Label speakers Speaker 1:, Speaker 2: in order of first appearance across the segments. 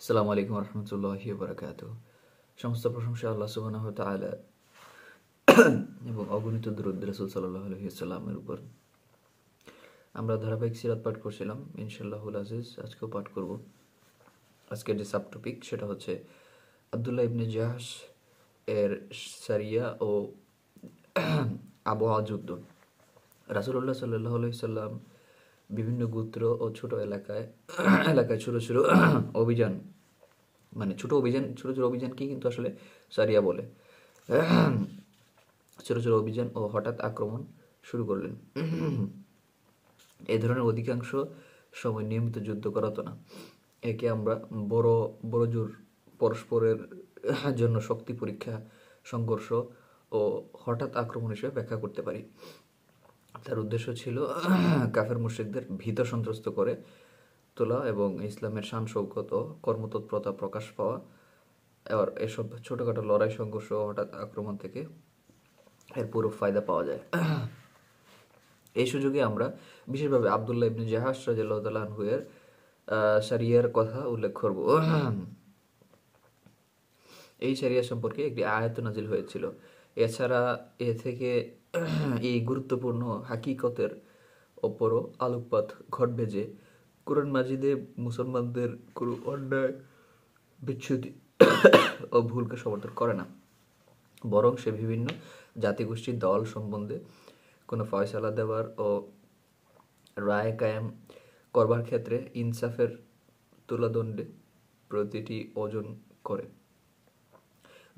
Speaker 1: আসসালামু আলাইকুম রহমতুল্লাহি বারাকাতুহু। সমস্ত প্রশংসা আল্লাহ সুবহানাহু ওয়া তাআলা এবং অগণিত দুরূদ রাসূল সাল্লাল্লাহু আলাইহি ওয়াসাল্লামের উপর। আমরা ধারাবাহিক সিরাত পাঠ করছিলাম, ইনশাআল্লাহুল আজিজ আজকেও পাঠ করব। আজকের যে সাব টপিক সেটা হচ্ছে আব্দুল্লাহ ইবনে জাহশ এর সারিয়া ও আবওয়া যুদ্ধ। রাসূলুল্লাহ সাল্লাল্লাহু আলাইহি ওয়াসাল্লাম বিভিন্ন গোত্র ও ছোট এলাকায় ছোট ছোট অভিযান, মানে ছোট ছোট অভিযানকেই কিন্তু আসলে সারিয়া বলে। ছোট ছোট অভিযান ও হঠাৎ আক্রমণ শুরু করলেন। এই ধরনের অধিকাংশ সময় নিয়মিত যুদ্ধ করা হতো না। একে আমরা বড় বড় জোর, পরস্পরের জন্য শক্তি পরীক্ষা, সংঘর্ষ ও হঠাৎ আক্রমণ হিসেবে ব্যাখ্যা করতে পারি। তার উদ্দেশ্য ছিল কাফের মুশরিকদের ভীত সন্ত্রস্ত করে তোলা এবং ইসলামের শান শৌকত ও কর্মতৎপরতা প্রকাশ পাওয়া। এবার এসব ছোটোখাটো লড়াই, সংঘর্ষ ও হঠাৎ আক্রমণ থেকে এর পুরো ফায়দা পাওয়া যায়। এই সুযোগে আমরা বিশেষভাবে আব্দুল্লাহ ইবনে জাহাশ রাদিয়াল্লাহু তাআলা আনহু এর সারিয়ার কথা উল্লেখ করব। এই সারিয়া সম্পর্কে একটি আয়াত নাজিল হয়েছিল। এছাড়া এ থেকে এই গুরুত্বপূর্ণ হাকিকতের ওপরও আলোকপাত ঘটবে যে কুরআন মাজিদে মুসলমানদের কোনো অন্যায়, বিচ্যুতি ও ভুলকে সমর্থন করে না, বরং সে বিভিন্ন জাতিগোষ্ঠীর দল সম্বন্ধে কোনো ফয়সালা দেওয়ার ও রায় কায়েম করবার ক্ষেত্রে ইনসাফের তুলাদণ্ডে প্রতিটি ওজন করে।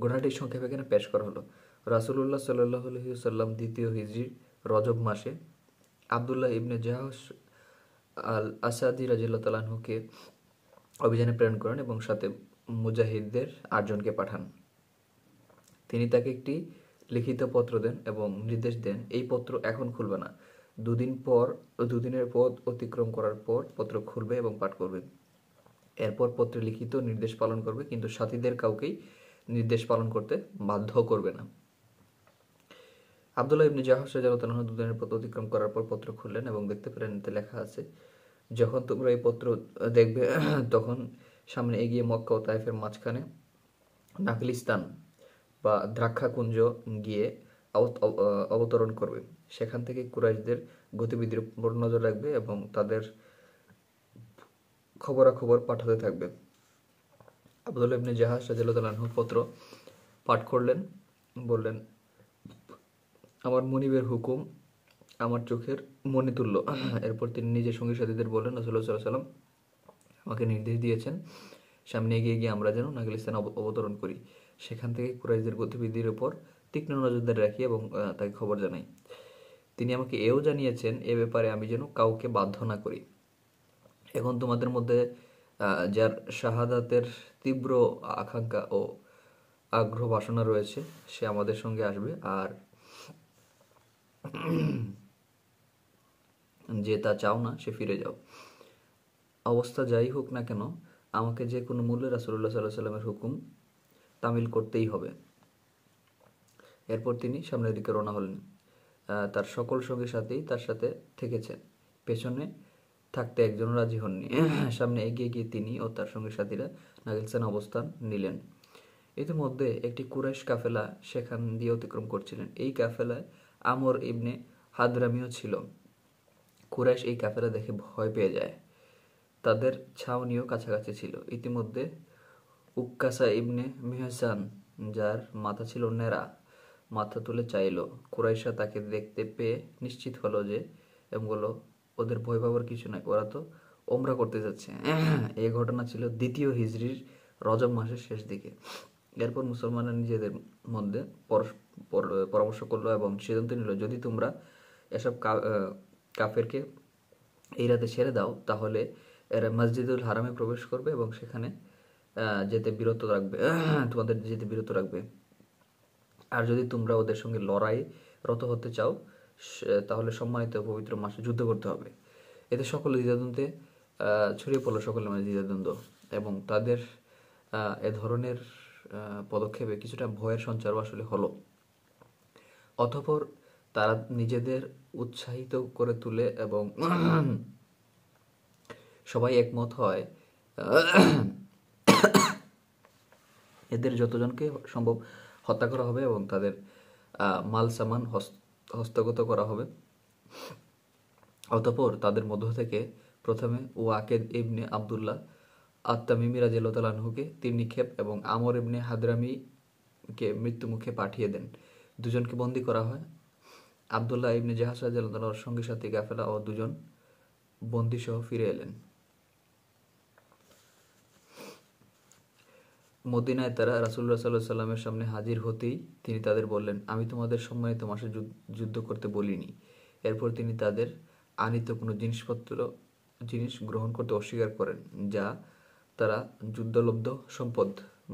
Speaker 1: ঘটনাটি সংক্ষেপে এখানে পেশ করা হলো। রাসূলুল্লাহ সাল্লাল্লাহু আলাইহি ওয়াসাল্লাম দ্বিতীয় হিজরি রজব মাসে আব্দুল্লাহ ইবনে জাহশ আল আসাদি রাদিয়াল্লাহু তাআলা আনহুকে অভিযানে প্রেরণ করেন এবং সাথে মুজাহিদদের 8 জনকে পাঠান। তিনি তাকে একটি লিখিত পত্র দেন এবং নির্দেশ দেন, এই পত্র এখন খুলবে না, দুদিনের পথ অতিক্রম করার পর পত্র খুলবে এবং পাঠ করবে। এরপর পত্রে লিখিত নির্দেশ পালন করবে, কিন্তু সাথীদের কাউকেই নির্দেশ পালন করতে বাধ্য করবে না। আব্দুল্লাহ ইবনে জাহশ রাদিয়াল্লাহু তাআলা দুদিনের পথ অতিক্রম করার পর পত্র খুললেন এবং দেখতে পেলেন এতে লেখা আছে, যখন তোমরা এই পত্র দেখবে তখন সামনে এগিয়ে মক্কা ও তায়েফের মাঝখানে নাখলিস্তান বা দ্রাক্ষাকুঞ্জ গিয়ে অবতরণ করবে। সেখান থেকে কুরাইশদের গতিবিধির উপর নজর রাখবে এবং তাদের খবরাখবর পাঠাতে থাকবে। আব্দুল্লাহ ইবনে জাহাশ রাদিয়াল্লাহু তাআলা আনহু পত্র পাঠ করলেন, বললেন, আমার মনিবের হুকুম আমার চোখের মণি তুল্য। এরপর তিনি নিজের সঙ্গী সাথীদের বললেন, রাসূলুল্লাহ সাল্লাল্লাহু আলাইহি ওয়াসাল্লাম আমাকে নির্দেশ দিয়েছেন সামনে এগিয়ে গিয়ে আমরা যেন নাগলিস্তানে অবতরণ করি, সেখান থেকে কুরাইশদের গতিবিধির উপর তীক্ষ্ণ নজরদারি রাখি এবং তাকে খবর জানাই। তিনি আমাকে এও জানিয়েছেন এ ব্যাপারে আমি যেন কাউকে বাধ্য না করি। এখন তোমাদের মধ্যে যার শাহাদাতের তীব্র আকাঙ্ক্ষা ও আগ্রহ বাসনা রয়েছে সে আমাদের সঙ্গে আসবে, আর যে তা চাও না সে ফিরে যাও। অবস্থা যাই হোক না কেন আমাকে যে কোনো মূল্যে রাসূলুল্লাহ সাল্লাল্লাহু আলাইহি ওয়াসাল্লামের হুকুম তামিল করতেই হবে। এরপর তিনি সামনের দিকে রওনা হলেন। তার সকল সঙ্গীর সাথেই তার সাথে থেকেছেন, পেছনে থাকতে একজনও রাজি হননি। সামনে এগিয়ে গিয়ে তিনি ও তার সঙ্গী সাথীরা নাগিলস্তানে অবস্থান নিলেন। ইতিমধ্যে একটি কুরাইশ কাফেলা সেখান দিয়ে অতিক্রম করছিলেন। এই কাফেলায় আমর ইবনে হাদরামিও ছিল। কুরাইশ এই কাফেলা দেখে ভয় পেয়ে যায়। তাদের ছাউনিও কাছাকাছি ছিল। ইতিমধ্যে উক্কাসা ইবনে মিহসান, যার মাথা ছিল নেড়া, মাথা তুলে চাইল। কুরাইশরা তাকে দেখতে পেয়ে নিশ্চিত হলো যে এবং বলল, ওদের ভয় পাবার কিছু নাই, ওরা তো ওমরা করতে যাচ্ছে। এই ঘটনা ছিল দ্বিতীয় হিজরির রজব মাসের শেষ দিকে। এরপর মুসলমানরা নিজেদের মধ্যে পরামর্শ করলো এবং সিদ্ধান্ত নিল, যদি তোমরা এসব কাফেরকে এই রাতে ছেড়ে দাও তাহলে এরা মসজিদুল হারামে প্রবেশ করবে এবং সেখানে তোমাদের যেতে বিরত রাখবে। আর যদি তোমরা ওদের সঙ্গে লড়াই রত হতে চাও তাহলে সম্মানিত পবিত্র মাসে যুদ্ধ করতে হবে। এতে সকলে দ্বিধাদ্বন্দ্বে ছড়িয়ে পড়লো, সকলের মাঝে দ্বিধাদ্বন্দ্ব, এবং তাদের এ ধরনের পদক্ষেপে কিছুটা ভয়ের সঞ্চারও আসলে হলো। অতঃপর তারা নিজেদের উৎসাহিত করে তুলে এবং সবাই একমত হয় এদের যতজনকে সম্ভব হত্যা করা হবে এবং তাদের মাল সামান হস্তগত করা হবে। অতঃপর তাদের মধ্য থেকে প্রথমে ওয়াকেদ ইবনে আবদুল্লাহ আত-তামিমি রাদিয়াল্লাহু তাআলা আনহুকে তীর নিক্ষেপ এবং আমর ইবনে হাদরামিকে মৃত্যুমুখে পাঠিয়ে দেন। দুজনকে বন্দী করা হয়। আবদুল্লাহ ইবনে জাহাশ রাদিয়াল্লাহু তাআলার সঙ্গী সাথী কাফেলা ও দুজন বন্দীসহ ফিরে এলেন। মদিনায় তারা রাসূলুল্লাহ সাল্লাল্লাহু আলাইহি সাল্লামের সামনে হাজির হতেই তিনি তাদের বললেন, আমি তোমাদের সম্মানিত মাসে যুদ্ধ করতে বলিনি। এরপর তিনি তাদের আনিত কোনো জিনিস গ্রহণ করতে অস্বীকার করেন, যা তারা যুদ্ধলব্ধ সম্পদ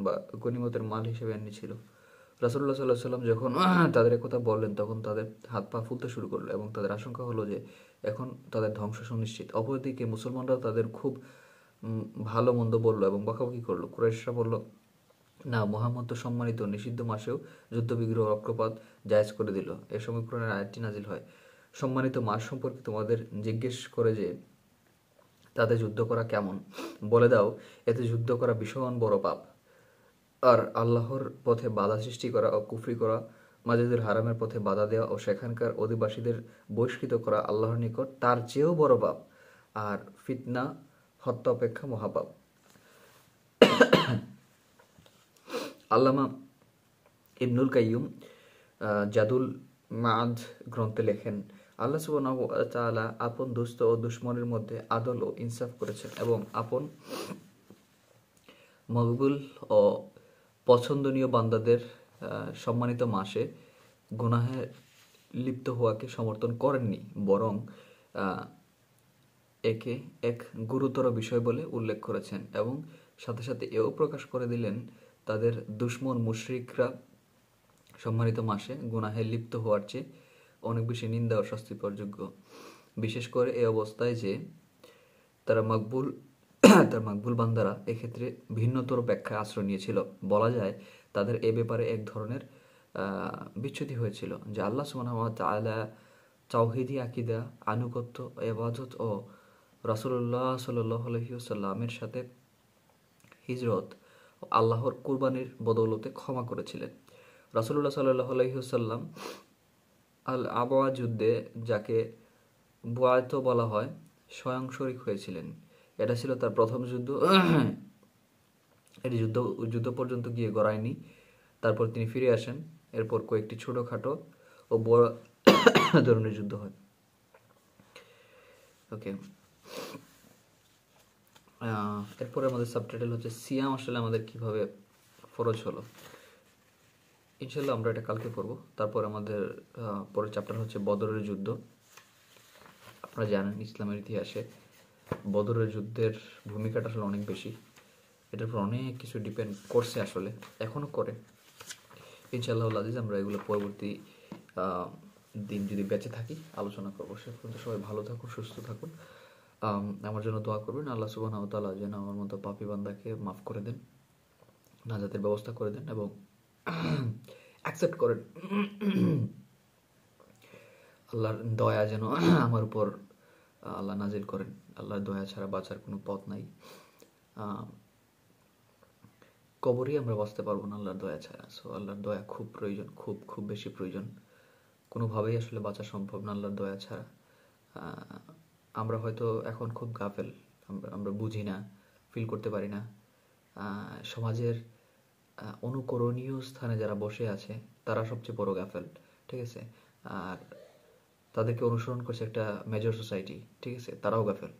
Speaker 1: বা গনিমতের মাল হিসেবে এনেছিল। রাসূলুল্লাহ সাল্লাল্লাহু আলাইহি সাল্লাম যখন তাদের একথা বললেন, তখন তাদের হাত পা ফুলতে শুরু করলো এবং তাদের আশঙ্কা হলো যে এখন তাদের ধ্বংস সুনিশ্চিত। অপরদিকে মুসলমানরাও তাদের খুব ভালো মন্দ বলল এবং বকাবকি করলো। কুরাইশরা বলল, না, মুহাম্মদ তো সম্মানিত, নিষিদ্ধ মাসেও যুদ্ধবিগ্রহ রক্তপাত জায়েজ করে দিল। এ সময় কোরআনের আয়াতটি নাজিল হয়, সম্মানিত মাস সম্পর্কে তোমাদের জিজ্ঞেস করে যে তাতে যুদ্ধ করা কেমন, বলে দাও এতে যুদ্ধ করা ভীষণ বড় পাপ, আর আল্লাহর পথে বাধা সৃষ্টি করা ও কুফরি করা, মাসজিদুল হারামের পথে বাধা দেওয়া ও সেখানকার অধিবাসীদের বহিষ্কৃত করা আল্লাহর নিকট তার চেয়েও বড় পাপ, আর ফিতনা হত্যা অপেক্ষা মহাপাপ। আল্লামা ইবনুল কাইয়ুম জাদুল মাআদ গ্রন্থে লেখেন, আল্লাহ সুবহানাহু ওয়া তাআলা আপন দুস্থ ও দুশমনের মধ্যে আদল ও ইনসাফ করেছেন এবং আপন মকবুল ও পছন্দনীয় বান্দাদের সম্মানিত মাসে গুনাহে লিপ্ত হওয়াকে সমর্থন করেননি, বরং একে এক গুরুতর বিষয় বলে উল্লেখ করেছেন এবং সাথে সাথে এও প্রকাশ করে দিলেন তাদের দুশমন মুশরিকরা সম্মানিত মাসে গুনাহে লিপ্ত হওয়ার চেয়ে অনেক বেশি নিন্দা ও শাস্তির যোগ্য, বিশেষ করে এই অবস্থায় যে তার মাকবুল বান্দারা এক্ষেত্রে ভিন্নতর ব্যাখ্যায় আশ্রয় নিয়েছিল। বলা যায় তাদের এ ব্যাপারে এক ধরনের বিচ্যুতি হয়েছিল যে আল্লাহ সুবহানাহু ওয়া তাআলা তাওহীদি আকীদা, আনুগত্য, ইবাদত ও রাসূলুল্লাহ সাল্লাল্লাহু আলাইহি ওয়াসাল্লামের সাথে হিজরত ও আল্লাহর কুরবানির বদৌলতে ক্ষমা করেছিলেন। রাসূলুল্লাহ সাল্লাল্লাহু আলাইহি ওয়াসাল্লাম আল আবওয়া যুদ্ধে, যাকে বুয়াত বলা হয়, স্বয়ং শরীক হয়েছিলেন। এটা ছিল তার প্রথম যুদ্ধ। এটি যুদ্ধ পর্যন্ত গিয়ে গড়ায়নি। তারপর তিনি ফিরে আসেন। এরপর কয়েকটি ছোটখাটো ও বড় ধরনের যুদ্ধ হয়। ওকে, এরপরে আমাদের সাবটাইটেল হচ্ছে সিয়াম আসলে আমাদের কিভাবে ফরজ হলো। ইনশাল্লাহ আমরা এটা কালকে পড়বো। তারপর আমাদের পরের চ্যাপ্টার হচ্ছে বদরের যুদ্ধ। আপনারা জানেন ইসলামের ইতিহাসে বদরের যুদ্ধের ভূমিকাটা আসলে অনেক বেশি। এটার উপর অনেক কিছু ডিপেন্ড করছে, আসলে এখনও করে। ইনশাআল্লাহ আজিজ আমরা এগুলো পরবর্তী দিন যদি বেঁচে থাকি আলোচনা করবো। সে পর্যন্ত সবাই ভালো থাকুন, সুস্থ থাকুন। আমার জন্য দোয়া করবেন, আল্লাহ সুবহানাহু ওয়া তাআলা যেন আমার মতো পাপী বান্দাকে মাফ করে দেন, নাজাতের ব্যবস্থা করে দেন এবং অ্যাকসেপ্ট করেন। আল্লাহর দয়া যেন আমার উপর আল্লাহ নাজিল করেন। আল্লাহর দয়া ছাড়া বাঁচার কোনো পথ নাই। কবরেই আমরা বাঁচতে পারবো না আল্লাহর দয়া ছাড়া। সো আল্লাহর দয়া খুব প্রয়োজন, খুব খুব বেশি প্রয়োজন। কোনোভাবেই আসলে বাঁচা সম্ভব না আল্লাহর দয়া ছাড়া। আমরা হয়তো এখন খুব গাফেল, আমরা বুঝি না, ফিল করতে পারি না। সমাজের অনুকরণীয় স্থানে যারা বসে আছে তারা সবচেয়ে বড় গাফেল, ঠিক আছে? আর তাদেরকে অনুসরণ করছে একটা মেজর সোসাইটি, ঠিক আছে? তারাও গাফেল।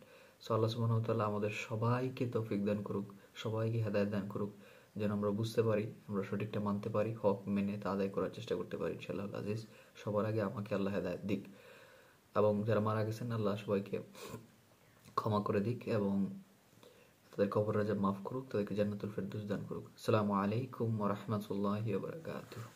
Speaker 1: সো আল্লাহ সুবহানাহু ওয়া তাআলা আমাদের সবাইকে তৌফিক দান করুক, সবাইকে হেদায়েত দান করুক, যেন আমরা বুঝতে পারি, আমরা সঠিকটা মানতে পারি, হক মেনে তা আদায় করার চেষ্টা করতে পারি ইনশাআল্লাহ আজিজ। সবার আগে আমাকে আল্লাহ হেদায়েত দিক এবং যারা মারা গেছেন আল্লাহ সবাইকে ক্ষমা করে দিক এবং তাদের কবর রাজা মাফ করুক, তাদেরকে জান্নাতুল ফেরদৌস দান করুক। আসসালামু আলাইকুম ওয়া রাহমাতুল্লাহি ওয়া বারাকাতুহু।